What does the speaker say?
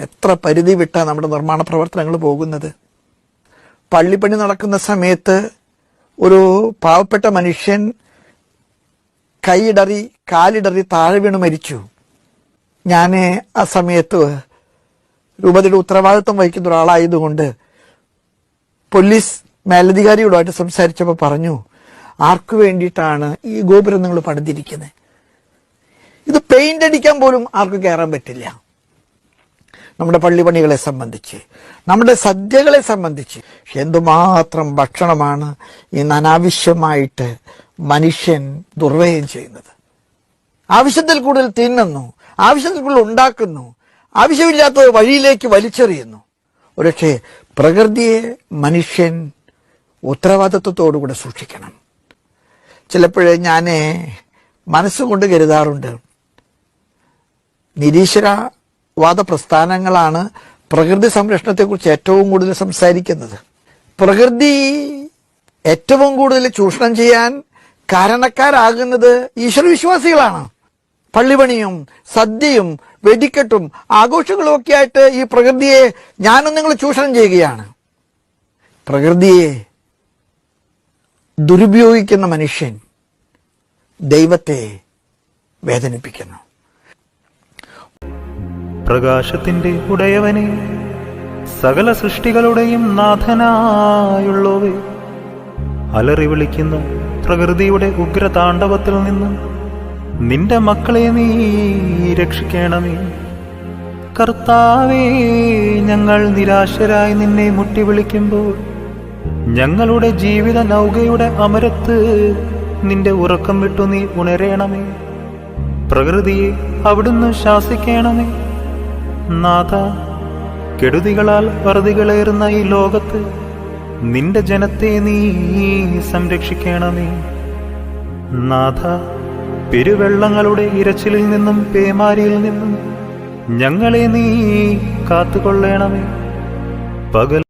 എത്ര പരിധി വിട്ടാ നമ്മുടെ നിർമ്മാണ പ്രവർത്തനങ്ങൾ പോകുന്നത്. പള്ളിപ്പണി നടക്കുന്ന സമയത്ത് ഒരു പാവപ്പെട്ട മനുഷ്യൻ കൈയിടറി കാലിടറി താഴെ വീണ് മരിച്ചു. ഞാൻ ആ സമയത്ത് രൂപതയുടെ ഉത്തരവാദിത്വം വഹിക്കുന്ന ഒരാളായതുകൊണ്ട് പോലീസ് മേലധികാരിയോടായിട്ട് സംസാരിച്ചപ്പോൾ പറഞ്ഞു, ആർക്കു വേണ്ടിയിട്ടാണ് ഈ ഗോപുരം നിങ്ങൾ പണിതിരിക്കുന്നത്? ഇത് പെയിന്റ് അടിക്കാൻ പോലും ആർക്കും കയറാൻ പറ്റില്ല. നമ്മുടെ പള്ളിപ്പണികളെ സംബന്ധിച്ച്, നമ്മുടെ സദ്യകളെ സംബന്ധിച്ച് എന്തുമാത്രം ഭക്ഷണമാണ് ഇന്ന് അനാവശ്യമായിട്ട് മനുഷ്യൻ ദുർവ്യയം ചെയ്യുന്നത്. ആവശ്യത്തിൽ കൂടുതൽ തിന്നുന്നു, ആവശ്യത്തിൽ കൂടുതൽ ഉണ്ടാക്കുന്നു, ആവശ്യമില്ലാത്തത് വഴിയിലേക്ക് വലിച്ചെറിയുന്നു. ഒരുപക്ഷെ പ്രകൃതിയെ മനുഷ്യൻ ഉത്തരവാദിത്വത്തോടുകൂടെ സൂക്ഷിക്കണം. ചിലപ്പോഴേ ഞാൻ മനസ്സുകൊണ്ട് കരുതാറുണ്ട്, നിരീശ്വരവാദ പ്രസ്ഥാനങ്ങളാണ് പ്രകൃതി സംരക്ഷണത്തെക്കുറിച്ച് ഏറ്റവും കൂടുതൽ സംസാരിക്കുന്നത്. പ്രകൃതി ഏറ്റവും കൂടുതൽ ചൂഷണം ചെയ്യാൻ കാരണക്കാരാകുന്നത് ഈശ്വരവിശ്വാസികളാണ്. പള്ളിപണിയും സദ്യയും വെടിക്കെട്ടും ആഘോഷങ്ങളും ഒക്കെ ആയിട്ട് ഈ പ്രകൃതിയെ ഞാനും നിങ്ങൾ ചൂഷണം ചെയ്യുകയാണ്. പ്രകൃതിയെ ദുരുപയോഗിക്കുന്ന മനുഷ്യൻ ദൈവത്തെ വേദനിപ്പിക്കുന്നു. പ്രകാശത്തിന്റെ ഉടയവനെ, സകല സൃഷ്ടികളുടെയും നാഥനായുള്ളവേ, അലറി വിളിക്കുന്ന പ്രകൃതിയുടെ ഉഗ്രതാണ്ഡവത്തിൽ നിന്ന് നിന്റെ മക്കളെ നീ രക്ഷിക്കണമേ. കർത്താവേ, ഞങ്ങൾ നിരാശരായി നിന്നെ മുട്ടി വിളിക്കുമ്പോൾ ഞങ്ങളുടെ ജീവിത നൗകയുടെ അമരത്ത് നിന്റെ ഉറക്കം വിട്ടു നീ ഉണരേണമേ. പ്രകൃതിയെ അവിടുന്ന് ശാസിക്കണമേ. നാഥ, കെടുതികളാൽ വറുതികളേറുന്ന ഈ ലോകത്ത് നിന്റെ ജനത്തെ നീ സംരക്ഷിക്കണമേ. നാഥ, പെരുവെള്ളങ്ങളുടെ ഇരച്ചിലിൽ നിന്നും പേമാരിയിൽ നിന്നും ഞങ്ങളെ നീ കാത്തുകൊള്ളണമേ. പകൽ